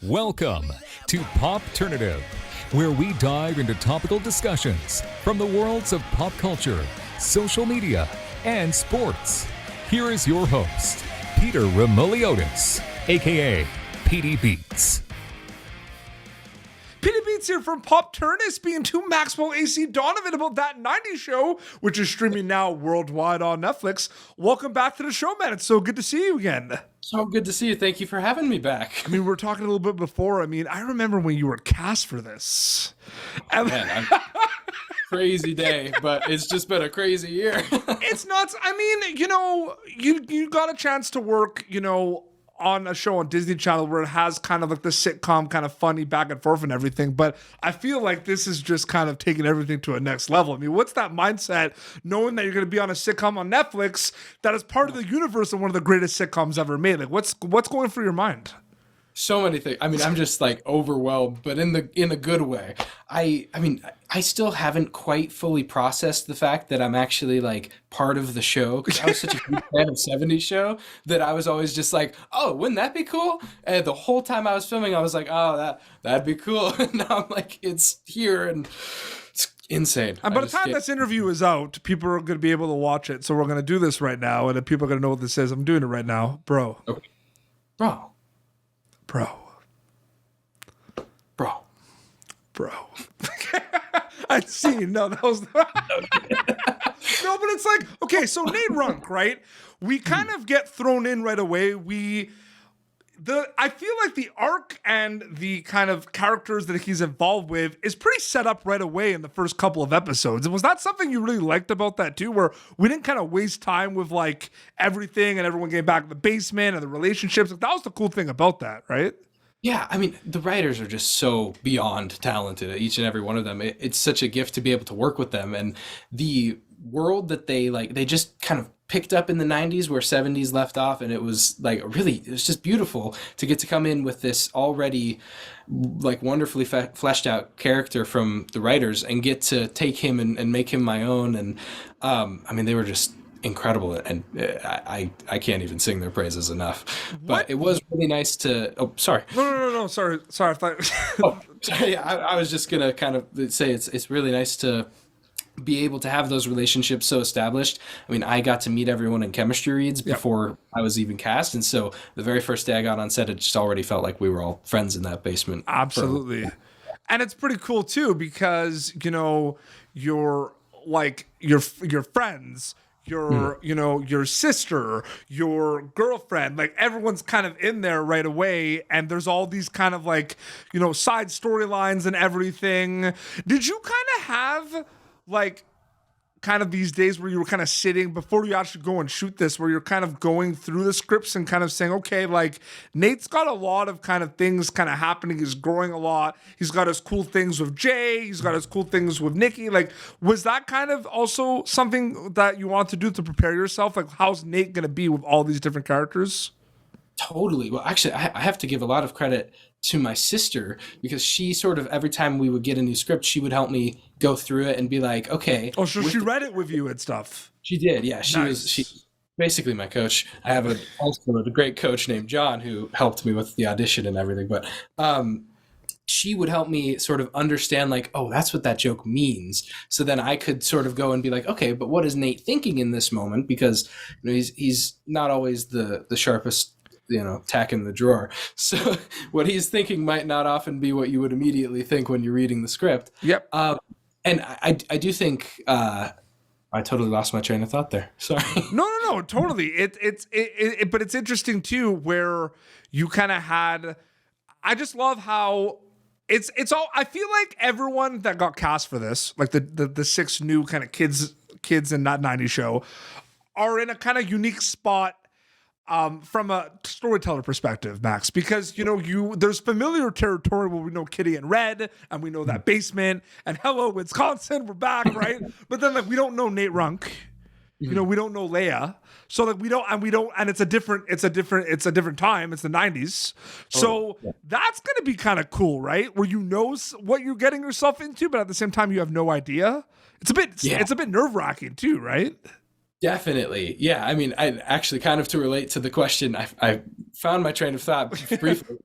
Welcome to Popternative, where we dive into topical discussions from the worlds of pop culture, social media, and sports. Here is your host, Peter Remoliotis, aka PD Beats. PD Beats here from Popternative, speaking to Maxwell Acee Donovan about that 90s show, which is streaming now worldwide on Netflix. Welcome back to the show, man. It's so good to see you again. So good to see you. Thank you for having me back. I mean, we were talking a little bit before. I mean, I remember when you were cast for this. Man, crazy day, but it's just been a crazy year. It's nuts. I mean, you got a chance to work, on a show on Disney Channel where it has kind of like the sitcom kind of funny back and forth and everything. But I feel like this is just kind of taking everything to a next level. I mean, what's that mindset knowing that you're going to be on a sitcom on Netflix that is part of the universe of one of the greatest sitcoms ever made? Like what's going through your mind? So many things. I mean, I'm just like overwhelmed, but in a good way. I mean, I still haven't quite fully processed the fact that I'm actually like part of the show, because I was such a huge fan of 70s show that I was always just like, oh, wouldn't that be cool? And the whole time I was filming, I was like, oh, that'd be cool. And now I'm like, it's here and it's insane. And by the time this interview is out, people are going to be able to watch it. So we're going to do this right now, and then people are going to know what this is. I'm doing it right now, bro. Okay. Bro. I see. No, that was no, but it's like, okay, so Nate Runk, right? We kind of get thrown in right away. I feel like the arc and the kind of characters that he's involved with is pretty set up right away in the first couple of episodes. And was that something you really liked about that too, where we didn't kind of waste time with like everything and everyone getting back in the basement and the relationships? Like, that was the cool thing about that, right? Yeah, I mean, the writers are just so beyond talented, each and every one of them. It's such a gift to be able to work with them. And the world that they just kind of picked up in the 90s where 70s left off, and it was like it was just beautiful to get to come in with this already like wonderfully fleshed out character from the writers and get to take him and make him my own. And I mean, they were just incredible, and I can't even sing their praises enough. But it was really nice to. Oh, sorry. No. Sorry. I thought. Oh, sorry. I was just gonna kind of say it's really nice to be able to have those relationships so established. I mean, I got to meet everyone in chemistry reads before I was even cast, and so the very first day I got on set, it just already felt like we were all friends in that basement. Absolutely. And it's pretty cool too, because you're like your friends, your sister, your girlfriend, like everyone's kind of in there right away, and there's all these kind of like, side storylines and everything. Did you kind of have like kind of these days where you were kind of sitting before you actually go and shoot this, where you're kind of going through the scripts and kind of saying, okay, like Nate's got a lot of kind of things kind of happening. He's growing a lot. He's got his cool things with Jay. He's got his cool things with Nikki. Like, was that kind of also something that you want to do to prepare yourself? Like, how's Nate going to be with all these different characters? Totally. Well, actually, I have to give a lot of credit to my sister, because she sort of, every time we would get a new script, she would help me go through it and be like, okay. Oh, so she read it with you and stuff. She did. Yeah. She's basically my coach. I have a great coach named John who helped me with the audition and everything. But she would help me sort of understand like, oh, that's what that joke means. So then I could sort of go and be like, okay, but what is Nate thinking in this moment? Because he's not always the sharpest tack in the drawer. So what he's thinking might not often be what you would immediately think when you're reading the script. Yep. And I do think I totally lost my train of thought there. Sorry. No, totally. But it's interesting too, where you kind of had. I just love how it's all. I feel like everyone that got cast for this, like the 6 new kind of kids in that 90s show, are in a kind of unique spot. From a storyteller perspective, Max, because there's familiar territory where we know Kitty and Red, and we know that basement, and hello Wisconsin, we're back, right? But then like we don't know Nate Runk, we don't know Leia, so like we don't, and it's a different time. It's the 90s, so that's gonna be kind of cool, right? Where what you're getting yourself into, but at the same time you have no idea. It's a bit nerve-wracking too, right? Definitely. Yeah. I mean, I actually kind of to relate to the question, I found my train of thought briefly.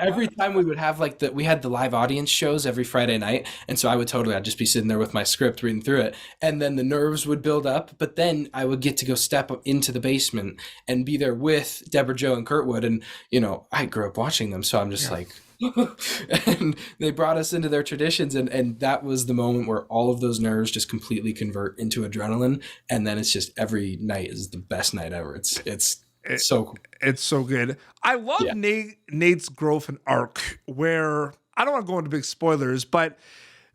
every time we would have like we had the live audience shows every Friday night. And so I'd just be sitting there with my script reading through it. And then the nerves would build up. But then I would get to go step up into the basement and be there with Deborah Jo and Kurtwood. And, I grew up watching them. So I'm just like, and they brought us into their traditions. And that was the moment where all of those nerves just completely convert into adrenaline. And then it's just every night is the best night ever. It's so cool. It's so good. I love Nate's growth and arc where I don't want to go into big spoilers, but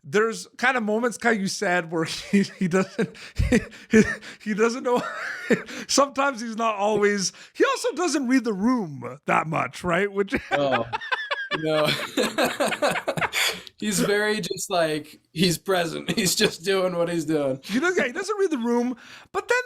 there's kind of moments, kind of you said, where he doesn't he doesn't know. Sometimes he's not always. He also doesn't read the room that much, right? Which no, he's very just like he's present. He's just doing what he's doing. He doesn't read the room. But then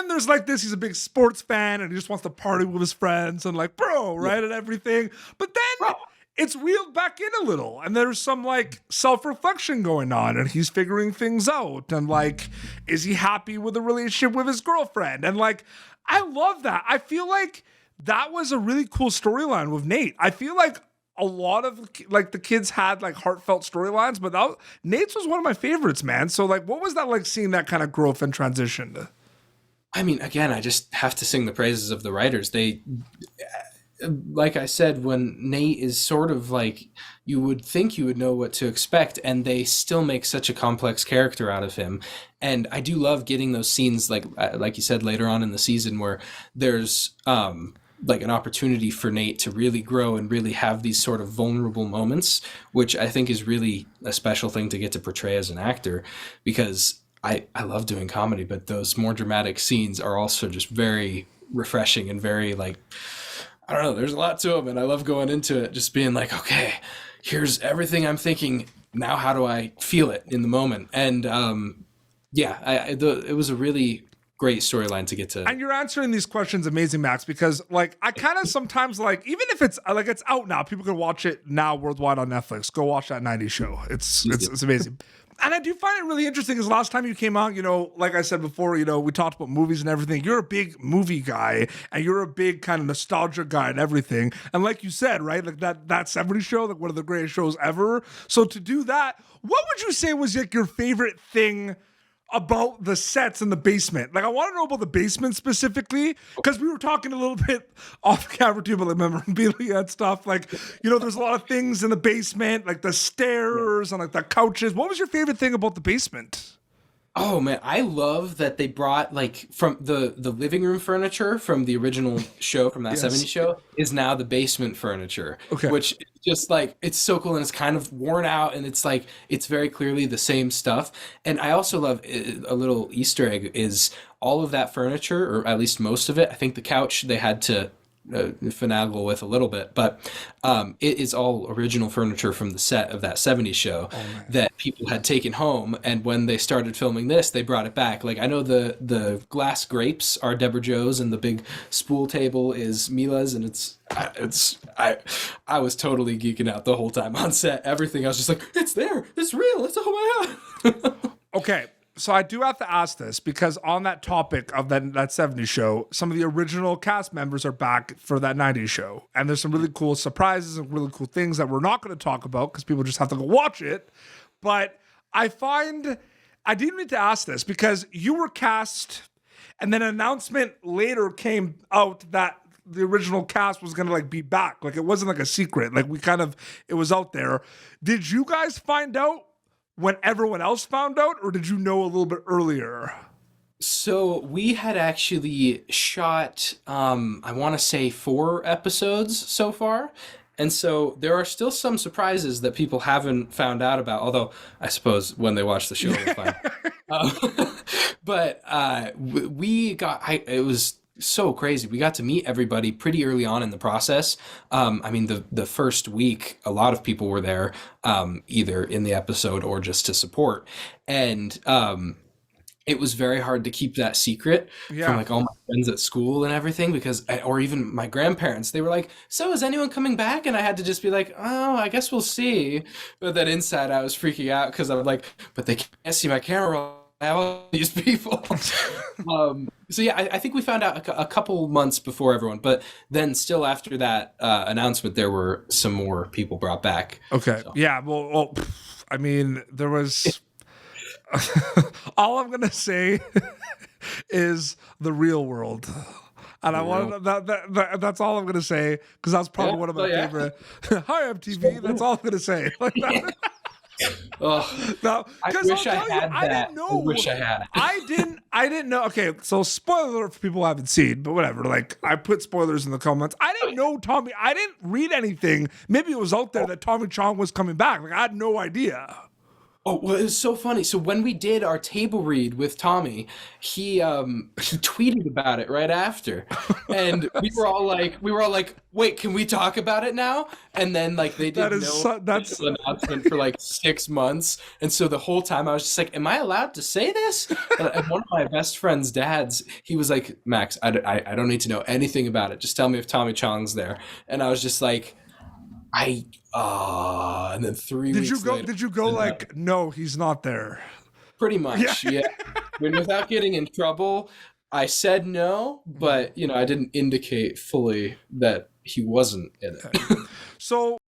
there's like this. He's a big sports fan and he just wants to party with his friends and like right and everything. But then it's reeled back in a little, and there's some like self-reflection going on, and he's figuring things out, and like, is he happy with the relationship with his girlfriend? And like, I love that. I feel like that was a really cool storyline with Nate. I feel like a lot of like the kids had like heartfelt storylines, but Nate's was one of my favorites, man. So like, what was that like seeing that kind of growth and transition? I mean, again, I just have to sing the praises of the writers. They, like I said, when Nate is sort of like, you would think you would know what to expect, and they still make such a complex character out of him. And I do love getting those scenes, like you said, later on in the season, where there's like an opportunity for Nate to really grow and really have these sort of vulnerable moments, which I think is really a special thing to get to portray as an actor, because I love doing comedy, but those more dramatic scenes are also just very refreshing and very like, I don't know, there's a lot to them, and I love going into it just being like, okay, here's everything I'm thinking, now how do I feel it in the moment? And it was a really great storyline to get to. And you're answering these questions amazing, Max, because like I kind of sometimes like, even if it's like it's out now, people can watch it now worldwide on Netflix. Go watch that 90s show. It's amazing. And I do find it really interesting because last time you came out, like I said before, we talked about movies and everything. You're a big movie guy and you're a big kind of nostalgia guy and everything. And like you said, right, like that 70s show, like one of the greatest shows ever. So to do that, what would you say was like your favorite thing about the sets in the basement? Like, I want to know about the basement specifically, because we were talking a little bit off camera too about like memorabilia and stuff. Like, there's a lot of things in the basement, like the stairs and like the couches. What was your favorite thing about the basement? Oh man, I love that they brought like from the living room furniture from the original show, from that 70s show, is now the basement furniture. Okay. Which is just like, it's so cool, and it's kind of worn out, and it's like, it's very clearly the same stuff. And I also love a little Easter egg is all of that furniture, or at least most of it. I think the couch they had to finagle with a little bit, but it is all original furniture from the set of that 70s show that people had taken home, and when they started filming this, they brought it back. Like, I know the glass grapes are Deborah Jo's, and the big spool table is Mila's, and I was totally geeking out the whole time on set. Everything, I was just like, it's there, it's real, it's, oh my god. Okay. So I do have to ask this, because on that topic of that 70s show, some of the original cast members are back for that 90s show. And there's some really cool surprises and really cool things that we're not going to talk about because people just have to go watch it. But I didn't need to ask this because you were cast, and then an announcement later came out that the original cast was going to like be back. Like, it wasn't like a secret. Like, it was out there. Did you guys find out when everyone else found out, or did you know a little bit earlier? So we had actually shot, I want to say 4 episodes so far. And so there are still some surprises that people haven't found out about, although I suppose when they watch the show, they'll find. But it was so crazy. We got to meet everybody pretty early on in the process. I mean, the first week, a lot of people were there, either in the episode or just to support. And it was very hard to keep that secret from like all my friends at school and everything, because, or even my grandparents, they were like, so is anyone coming back? And I had to just be like, oh, I guess we'll see. But then inside I was freaking out because I was like, but they can't see my camera roll. have all these people? So yeah, I think we found out a couple months before everyone, but then still after that announcement, there were some more people brought back. Okay. So. Yeah. Well, I mean, there was. All I'm gonna say is the real world. And I wanted that's all I'm gonna say because that's probably one of my favorite. Hi, MTV. That's all I'm gonna say. I wish I had that. I didn't know. I wish I had. I didn't know. Okay, so spoiler alert for people who haven't seen, but whatever. Like I put spoilers in the comments. I didn't know Tommy. I didn't read anything. Maybe it was out there that Tommy Chong was coming back. Like I had no idea. Oh, well, it was so funny. So when we did our table read with Tommy, he tweeted about it right after, and we were all like, "Wait, can we talk about it now?" And then like they didn't know that's an announcement for like 6 months, and so the whole time I was just like, "Am I allowed to say this?" And one of my best friend's dads, he was like, "Max, I don't need to know anything about it. Just tell me if Tommy Chong's there." And I was just like, and then 3 weeks later. Did you go like, no, he's not there? Pretty much, yeah. And without getting in trouble, I said no, but I didn't indicate fully that he wasn't in it. So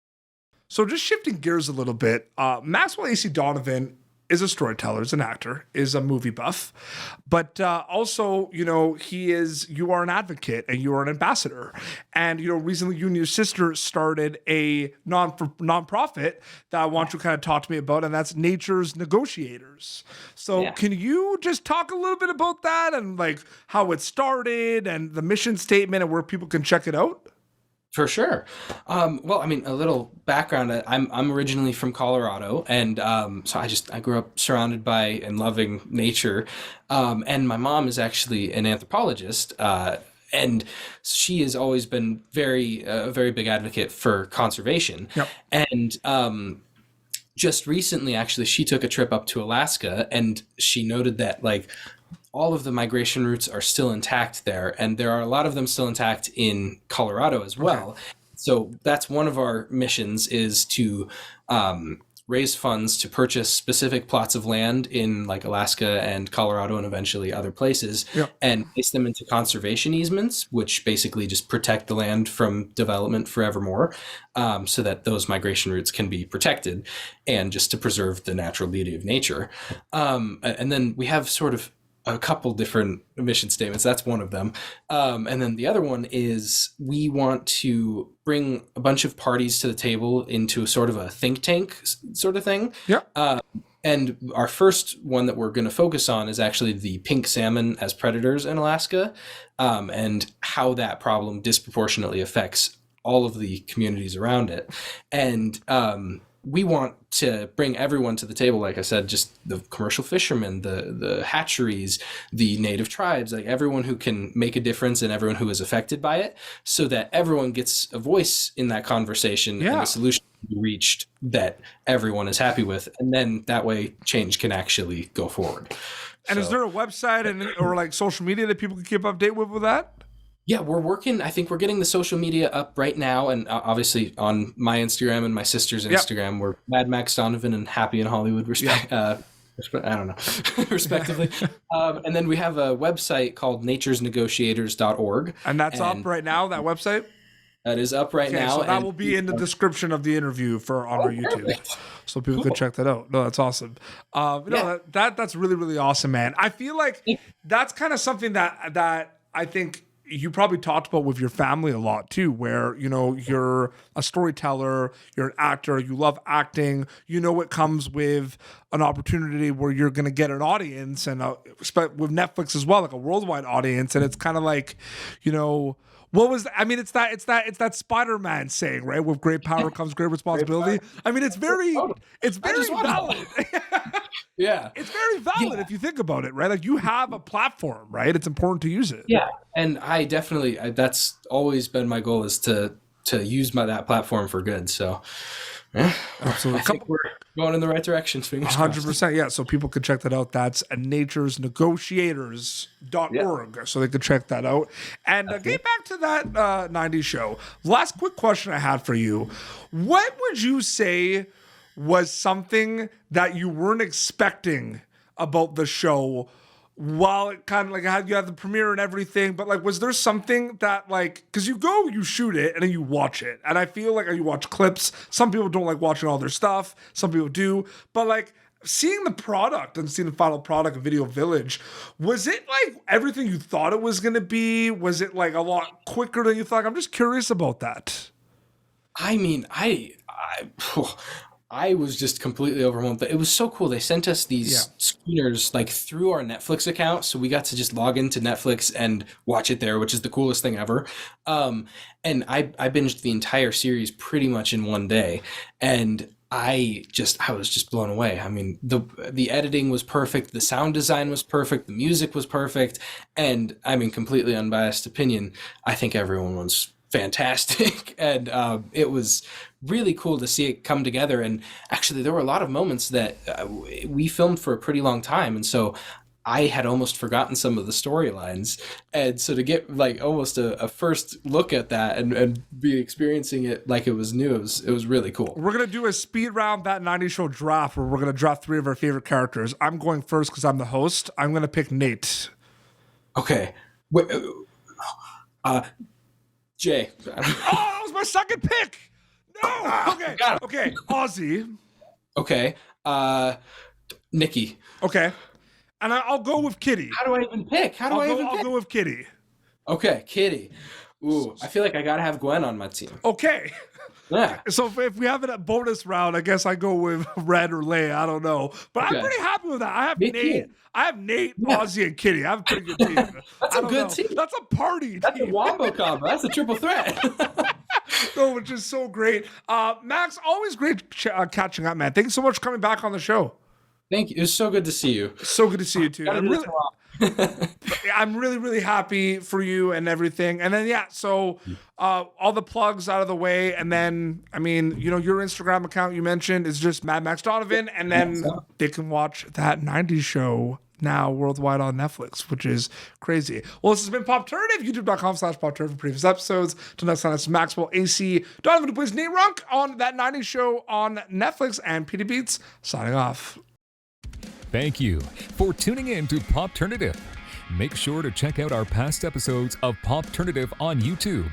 just shifting gears a little bit, Maxwell Acee Donovan is a storyteller, is an actor, is a movie buff, but also, you are an advocate and you are an ambassador. And, recently you and your sister started a nonprofit that I want you to kind of talk to me about, and that's Nature's Negotiators. So Can you just talk a little bit about that and like how it started and the mission statement and where people can check it out? For sure. Well, I mean, a little background. I'm originally from Colorado, and so I grew up surrounded by and loving nature. And my mom is actually an anthropologist, and she has always been a very big advocate for conservation. Yep. And just recently, actually, she took a trip up to Alaska, and she noted that like all of the migration routes are still intact there, and there are a lot of them still intact in Colorado as well. Okay. So that's one of our missions, is to raise funds to purchase specific plots of land in like Alaska and Colorado and eventually other places, and place them into conservation easements, which basically just protect the land from development forevermore, so that those migration routes can be protected and just to preserve the natural beauty of nature. And then we have sort of a couple different mission statements. That's one of them. And then the other one is we want to bring a bunch of parties to the table into sort of a think tank sort of thing. Yeah. And our first one that we're going to focus on is actually the pink salmon as predators in Alaska, and how that problem disproportionately affects all of the communities around it. And we want to bring everyone to the table, like I said, just the commercial fishermen, the hatcheries, the native tribes, like everyone who can make a difference and everyone who is affected by it, so that everyone gets a voice in that conversation and a solution can be reached that everyone is happy with. And then that way change can actually go forward. And is there a website or like social media that people can keep update with that? Yeah, we're working. I think we're getting the social media up right now, and obviously on my Instagram and my sister's Instagram, we're Mad Max Donovan and Happy in Hollywood. I don't know, respectively. And then we have a website called naturesnegotiators.org. And that's up right now, that website? That is up right now. So that will be in the description of the interview on our YouTube. Perfect. So people can check that out. No, that's awesome. That's really, really awesome, man. I feel like that's kind of something that I think you probably talked about with your family a lot too, where, you're a storyteller, you're an actor, you love acting, it comes with an opportunity where you're going to get an audience, and with Netflix as well, like a worldwide audience. And it's kind of like, it's that Spider-Man saying, right? With great power comes great responsibility. I mean, it's very valid. Yeah. It's very valid if you think about it, right? Like you have a platform, right? It's important to use it. Yeah. And I definitely, that's always been my goal, is to use that platform for good. So absolutely. I think we're going in the right direction. 100%. Yeah. So people can check that out. That's naturesnegotiators.org. So they can check that out. And get back to that 90s show. Last quick question I had for you. What would you say was something that you weren't expecting about the show while it kind of like had you had the premiere and everything, but like was there something that like, because you shoot it and then you watch it, and I feel like you watch clips. Some people don't like watching all their stuff, some people do, but like seeing the product and seeing the final product of Video Village, was it like everything you thought it was going to be? Was it like a lot quicker than you thought? I'm just curious about that. I mean, I was just completely overwhelmed, but it was so cool. They sent us these screeners like through our Netflix account, so we got to just log into Netflix and watch it there, which is the coolest thing ever. And I binged the entire series pretty much in one day, and I was just blown away. I mean, the editing was perfect, the sound design was perfect, the music was perfect, and I mean, completely unbiased opinion, I think everyone was fantastic. And it was really cool to see it come together. And actually there were a lot of moments that we filmed for a pretty long time, and so I had almost forgotten some of the storylines, and so to get like almost a first look at that and be experiencing it like it was new, it was really cool. We're gonna do a speed round That 90s Show draft where we're gonna draft 3 of our favorite characters. I'm going first because I'm the host. I'm gonna pick Nate. Okay. Wait, Jay. Oh, that was my second pick. No. Okay. Ozzy. Okay. Nikki. Okay. And I'll go with Kitty. How do I even pick? I'll go with Kitty. Okay, Kitty. Ooh, I feel like I gotta have Gwen on my team. Okay. Yeah. So if we have it at bonus round, I guess I go with Red or Leia. I don't know, but Okay. I'm pretty happy with that. I have Me Nate. too. I have Nate, Ozzy, and Kitty. I have a pretty good team. That's a good team. That's a party. That's a team. wombo combo. That's a triple threat. No, which is so great. Max, always great catching up, man. Thank you so much for coming back on the show. Thank you. It was so good to see you. So good to see you too. I'm really, really happy for you and everything. And then, so all the plugs out of the way. And then, I mean, your Instagram account you mentioned is just Mad Max Donovan. And then they can watch That 90s Show now worldwide on Netflix, which is crazy. Well, this has been Popternative, youtube.com/Popternative for previous episodes. Till next time, it's Maxwell Acee Donovan, who plays Nate Runk on That 90s Show on Netflix, and Petey Beats signing off. Thank you for tuning in to Popternative. Make sure to check out our past episodes of Popternative on YouTube.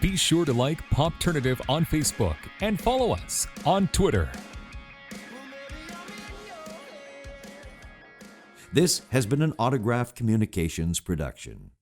Be sure to like Popternative on Facebook and follow us on Twitter. This has been an Autograph Communications production.